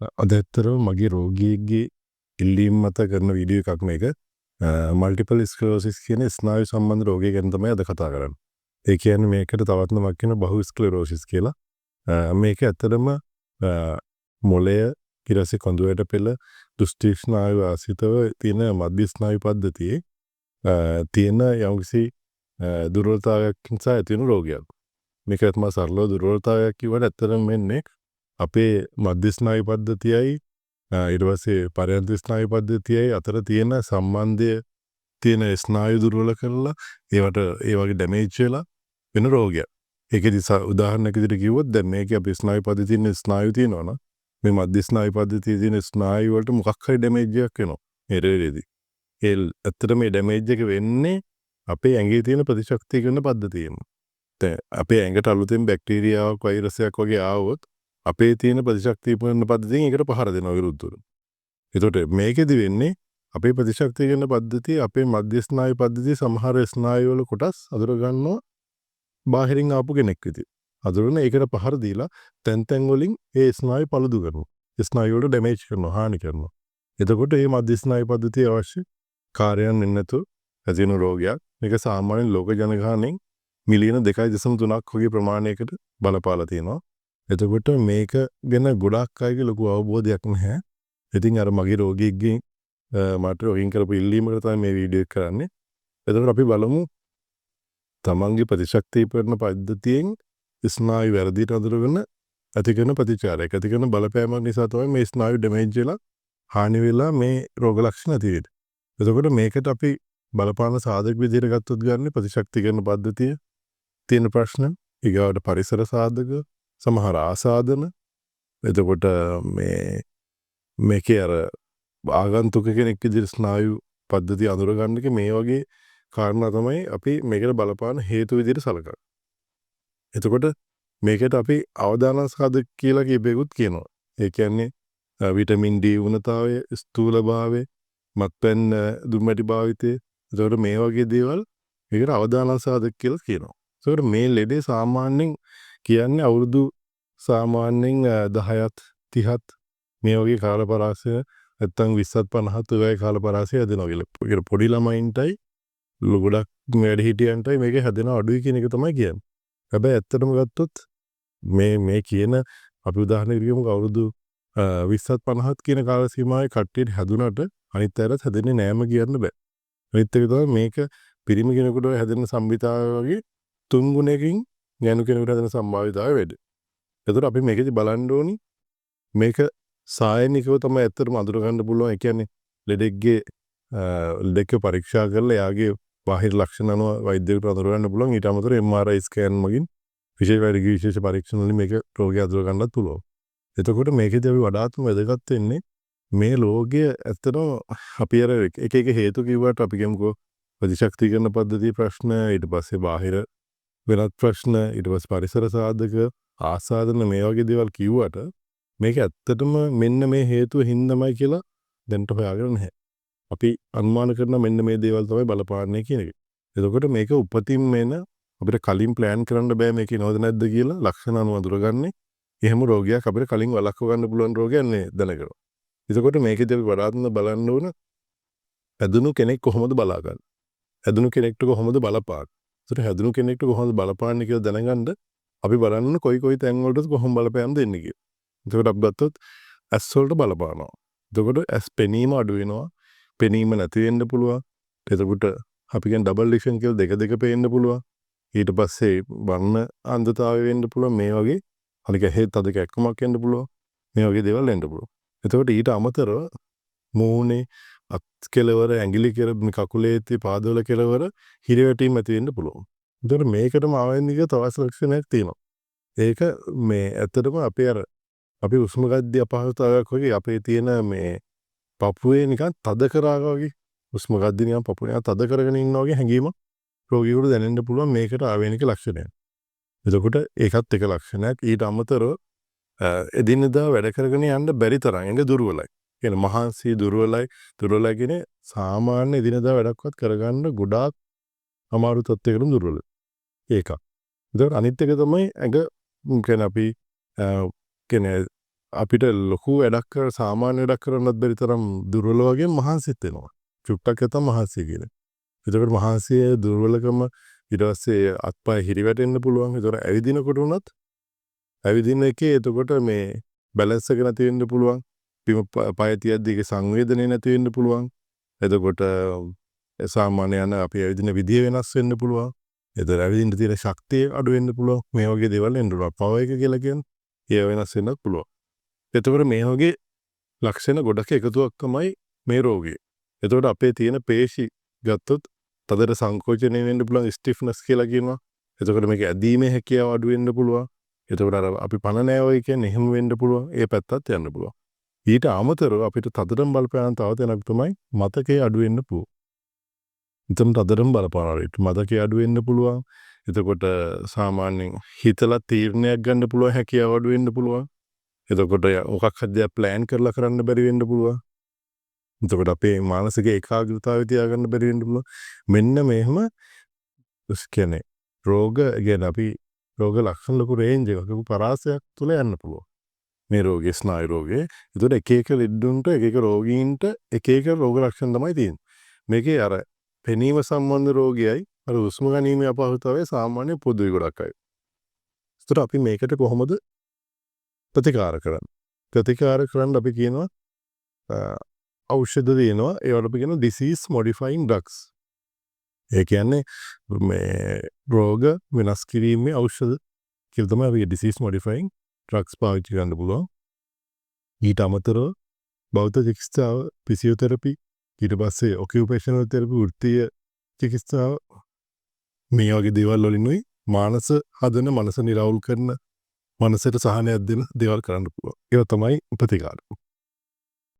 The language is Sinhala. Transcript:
අද ඇත්තටම මගේ රෝගියෙක්ගේ ඉල්ලීම් මත කරන වීඩියෝ එකක් මේක. මල්ටිපල් ස්ක්ලෙරෝසිස් කියන ස්නායු සම්බන්ධ රෝගය ගැන තමයි අද කතා කරන්නේ. ඒ කියන්නේ මේකට තවත් නමක් කියන බහු ස්ක්ලෙරෝසිස් කියලා. මේක ඇත්තටම මොළය ඊට පස්සේ කඳුවැට පෙළ දෘෂ්ටි ස්නායු ආශ්‍රිතව තියෙන මධ්‍ය ස්නායු පද්ධතියේ තියෙන යම්කිසි දුර්වලතාවයක් නිසා ඇති වෙන රෝගයක්. මේක තමයි සරලව දුර්වලතාවයක් කිව්වට ඇත්තටම වෙන්නේ අපේ මධ්‍ය ස්නායු පද්ධතියයි ඊට පස්සේ පරයන්ත ස්නායු පද්ධතියයි අතර තියෙන සම්බන්ධය තියෙන ස්නායු දුර්වල කරලා ඒවට ඒ වගේ ඩැමේජ් වෙලා වෙන රෝගයක්. ඒකෙදි උදාහරණයක් විදිහට කිව්වොත් දැන් මේකේ අපේ ස්නායු පද්ධතියේ තියෙන ස්නායු තියෙනවා නම් මේ මධ්‍ය ස්නායු පද්ධතියේ තියෙන ස්නායු වලට මොකක් හරි ඩැමේජ් එකක් වෙනවා. මේ රේඩේදී. ඒ ඇත්තට මේ ඩැමේජ් එක වෙන්නේ අපේ ඇඟේ තියෙන ප්‍රතිශක්තිකරණ පද්ධතියෙම. දැන් අපේ ඇඟට අලුතෙන් බැක්ටීරියාවක් වෛරසයක් වගේ ආවොත් අපේ තියෙන ප්‍රතිශක්තිකරණ පද්ධතියෙන් ඒකට පහර දෙනවා විරුද්ධව. එතකොට මේකෙදි වෙන්නේ අපේ ප්‍රතිශක්තිකරණ පද්ධතිය අපේ මධ්‍ය ස්නායු පද්ධතිය සමහර ස්නායු වල කොටස් අඳුර ගන්නවා බාහිරින් ආපු කෙනෙක් විදියට. අඳුරන ඒකට පහර දීලා තැන් තැන් වලින් ඒ ස්නායු පළුදු කරනවා. ස්නායු වලට ඩැමේජ් කරනවා, හානි කරනවා. එතකොට මේ මධ්‍ය ස්නායු පද්ධතිය අවශ්‍ය කාර්යයන් වෙන්නේ නැතුව ඇති වෙන රෝගයක්. මේක සාමාන්‍යයෙන් ලෝක ජනගහනයෙන් මිලියන 2.3ක් වගේ ප්‍රමාණයකට බලපාලා තියෙනවා. එතකොට මේක ගැන ගොඩාක් අයගේ ලොකු අවබෝධයක් නැහැ. ඉතින් අර මගේ රෝගියෙක්ගෙන් මට රෝගීන් කරපු ඉල්ලීමකට තමයි මේ වීඩියෝ එක කරන්නේ. එතකොට අපි බලමු තමන්ගේ ප්‍රතිශක්තිකරණ පද්ධතියෙන් ස්නායු වැරදිට අඳුරගෙන ඇති කරන ප්‍රතිචාරයක්. ඇති කරන බලපෑමක් නිසා තමයි මේ ස්නායු ඩැමේජ් වෙලා හානි වෙලා මේ රෝග ලක්ෂණ ඇති වෙන්නේ. එතකොට මේකට අපි බලපාන සාධක විදිහට ගත්තොත් ගන්න ප්‍රතිශක්තිකරණ පද්ධතිය තියෙන ප්‍රශ්න, ඊගාවට පරිසර සාධක, සමහර ආසාදන. එතකොට මේකේ අර ආගන්තුක කෙනෙක් විදිහට ස්නායු පද්ධතිය අඳුර ගන්න එක මේ වගේ කාරණා තමයි අපි මේකට බලපාන හේතු විදිහට සලකන්නේ. එතකොට මේකට අපි අවදානම් සාධක කියලා කියපෙකුත් කියනවා. ඒ කියන්නේ විටමින් D උණතාවය, ස්ථූලභාවය, මත්පැන් දුම්මැටි භාවිතය. එතකොට මේ වගේ දේවල් මේකට අවදානම් සාධක කියලා කියනවා. ඒකට මේ ලෙඩේ සාමාන්‍යයෙන් කියන්නේ අවුරුදු සාමාන්‍යයෙන් 10ත් 30ත් මේ වගේ කාල පරාසය නැත්තම් 20ත් 50ත් ඔය කාල පරාසය හැදෙනවා කියලා. ඒක පොඩි ළමයින්ටයි ගොඩක් වැඩි හිටියන්ටයි මේක හැදෙනවා අඩුයි කියන එක තමයි කියන්නේ. හැබැයි ඇත්තටම ගත්තොත් මේ කියන අපි උදාහරණයක් ගමු අවුරුදු 20ත් 50ත් කියන කාල සීමාවේ කට්ටියට හැදුනට අනිත් අයටත් හැදෙන්නේ නෑම කියන්න බෑ. අනිත් එක තමයි මේක පිරිමි කෙනෙකුට හැදෙන සම්භිතාවය වගේ 3 ගුණයකින් ගෑනු කෙනෙකුට හැදෙන සම්භාවිතාවය වැඩි. ඒතර අපි මේකෙදි බලන්න ඕනි මේක සායනිකව තමයි ඇත්තටම අඳුර ගන්න පුළුවන්. ඒ කියන්නේ ලෙඩෙක්ගේ ලෙඩෙක්ව පරීක්ෂා කරලා එයාගේ බාහිර ලක්ෂණ අනුව වෛද්‍යවරුන්ට අඳුර ගන්න පුළුවන්. ඊට අමතරව MRI ස්කෑන් මගින් විශේෂ පරීක්ෂණ වලින් මේක රෝගය අඳුර ගන්නත් පුළුවන්. එතකොට මේකෙදී අපි වඩාත්ම වැදගත් වෙන්නේ මේ රෝගය ඇත්තටම අපි අර එක හේතු කිව්වට අපි කියමුකෝ ප්‍රතිශක්තිකරණ පද්ධතිය ප්‍රශ්න, ඊට පස්සේ බාහිර වෙනත් ප්‍රශ්න, ඊට පස්සේ පරිසර සාධක, ආසාදන මේ වගේ දේවල් කිව්වට මේක ඇත්තටම මෙන්න මේ හේතුව හින්දාමයි කියලා දැන්ට හොයාගෙන නැහැ. අපි අනුමාන කරන මෙන්න මේ දේවල් තමයි බලපාන්නේ කියන එක. එතකොට මේක උපතින්ම එන අපිට කලින් ප්ලෑන් කරන්න බෑ මේක නෝද නැද්ද කියලා ලක්ෂණ අනුව අඳුරගන්නේ. එහෙම රෝගයක් අපිට කලින් වළක්ව ගන්න පුළුවන් රෝගයක් නේ දැනගන්න. එතකොට මේකේදී අපි වඩාත්ම බලන්න ඕන හැදුණු කෙනෙක් කොහොමද බලාගන්නේ? හැදුණු කෙනෙක්ට කොහොමද බලපාන්නේ? ඒතර හැදුණු කෙනෙක්ට කොහොමද බලපාන්නේ කියලා දැනගන්න අපි බලන්න කොයි තැන් වලටද කොහොම බලපෑම් දෙන්නේ කියලා. එතකොට අපි ගත්තොත් ඇස් වලට බලපානවා. එතකොට ඇස් පෙනීම අඩු වෙනවා. පෙනීම නැති වෙන්න පුළුවන්. එතකොට අපි කියන ඩබල් විෂන් කියලා දෙක පේන්න පුළුවන්. ඊට පස්සේ වර්ණ අන්ධතාවය වෙන්න පුළුවන්. මේ වගේ අනික හේත් අධික එක්කමක් වෙන්න පුළුවන්. මේ වගේ දේවල් වෙන්න පුළුවන්. එතකොට ඊට අමතරව මූණේ අත් කෙලවර, ඇඟිලි කෙලවර, කකුලේ තිය පාදවල කෙලවර හිරවැටීම් ඇති වෙන්න පුළුවන්. එතකොට මේකටම ආවෙනික තවස් ලක්ෂණයක් තියෙනවා. ඒක මේ ඇත්තටම අපි උස්ම ගද්දී අපහසුතාවයක් වගේ අපේ තියෙන මේ පපුවේ නිකන් තද කරාවා වගේ උස්ම ගද්දී නිකන් පපුව නිකන් තද කරගෙන ඉන්නා වගේ හැඟීමක් රෝගියෙකුට දැනෙන්න පුළුවන්. මේකට ආවෙනික ලක්ෂණයක්. එතකොට ඒකත් එක ලක්ෂණයක්. ඊට අමතරව එදිනෙදා වැඩ කරගෙන යන්න බැරි තරම් ඇඟ දුර්වලයි. කියන්නේ මහන්සි දුර්වලයි කියන්නේ සාමාන්‍ය එදිනෙදා වැඩක්වත් කරගන්න ගොඩාක් අමාරු තත්යකටම දුර්වලයි. ඒකක්. ඒතකොට අනිත් එක තමයි ඇඟ කියන්නේ අපි කියන්නේ අපිට ලොකු වැඩක් සාමාන්‍ය වැඩක් කරන්නත් බැරි තරම් දුර්වල වගේ මහන්සිත් වෙනවා. චුට්ටක් නැත්තම් මහන්සිය කියන. එතකොට මහන්සිය දුර්වලකම ඊට පස්සේ අත්පය හිරිවැටෙන්න පුළුවන්. ඒතකොට ඇවිදිනකොට උනත් ඇවිදින එකේ එතකොට මේ බැලන්ස් එක නැති වෙන්න පුළුවන්. බිම පය තියද්දි ඒකේ සංවේදනය නැති වෙන්න පුළුවන්. එතකොට සාමාන්‍ය යන අපි ඇවිදින විදිය වෙනස් වෙන්න පුළුවන්. එතකොට ඇවිදින්න තියෙන ශක්තිය අඩු වෙන්න පුළුවන්. මේ වගේ දේවල් එන්න පුළුවන්. පවර් එක කියලා කියන්නේ ඒ වෙනස් වෙන්නත් පුළුවන්. එතකොට මේ වගේ ලක්ෂණ ගොඩක් එකතුවක් තමයි මේ රෝගය. එතකොට අපේ තියෙන පේශි ගත්තොත් තදට සංකෝචනය වෙන්න පුළුවන් ස්ටිෆ්නස් කියලා කියනවා. එතකොට මේක ඇදීමේ හැකියාව අඩු වෙන්න පුළුවන්. එතකොට අර අපි පණ නෑවයි කියන්නේ එහෙම වෙන්න පුළුවන්. ඒ පැත්තත් යන්න පුළුවන්. ඊට අමතරව අපිට තදටම බලපාන තව තැනක් තමයි මතකයේ අඩු වෙන්න පුළුවන්. එතන තදටම බලපානවා. මතකයේ අඩු වෙන්න පුළුවන්. එතකොට සාමාන්‍යයෙන් හිතලා තීරණයක් ගන්න පුළුවන් හැකියාව අඩු වෙන්න පුළුවන්. එතකොට මොකක් හරි දෙයක් ප්ලෑන් කරලා කරන්න බැරි වෙන්න පුළුවන්. එතකොට අපේ මානසික ඒකාග්‍රතාවය තියාගන්න බැරි වෙන්න පුළුවන්. මෙන්න මෙහෙම කියන්නේ රෝග කියන්නේ අපි රෝග ලක්ෂණ ලොකු රේන්ජ් එකක් ලොකු පරාසයක් තුල යන්න පුළුවන්. මේ රෝගේ ස්නායු රෝගේ. එතකොට එක එක ලෙඩුන්ට එක එක රෝගීන්ට එක එක රෝග ලක්ෂණ තමයි තියෙන්නේ. මේකේ අර පෙනීම සම්බන්ධ රෝගයයි අර හුස්ම ගැනීමේ අපහසුතාවය සාමාන්‍ය පොදුයි ගොඩක් අය. එතකොට අපි මේකට කොහොමද ප්‍රතිකාර කරන්නේ? ප්‍රතිකාර කරන්න අපි කියනවා ඖෂධ දෙනවා. ඒවට අපි කියනවා disease modifying drugs. ඒ කියන්නේ මේ රෝග වෙනස් කිරීමේ ඖෂධ කියලා තමයි අපි disease modifying drugs පාවිච්චි කරන්න පුළුවන්. ඊට අමතරව බෞද්ධ චිකිත්සාව, ෆිසියෝതെරපි, ඊට පස්සේ ඔකියුපේෂනල් තෙරපි, වෘත්තීය චිකිත්සාව මේ වගේ දේවල් වලිනුයි මානස හදන, මනස නිරවුල් කරන, මනසට සහනයක් දෙන දේවල් කරන්න පුළුවන්. ඒවා තමයි ප්‍රතිකාර.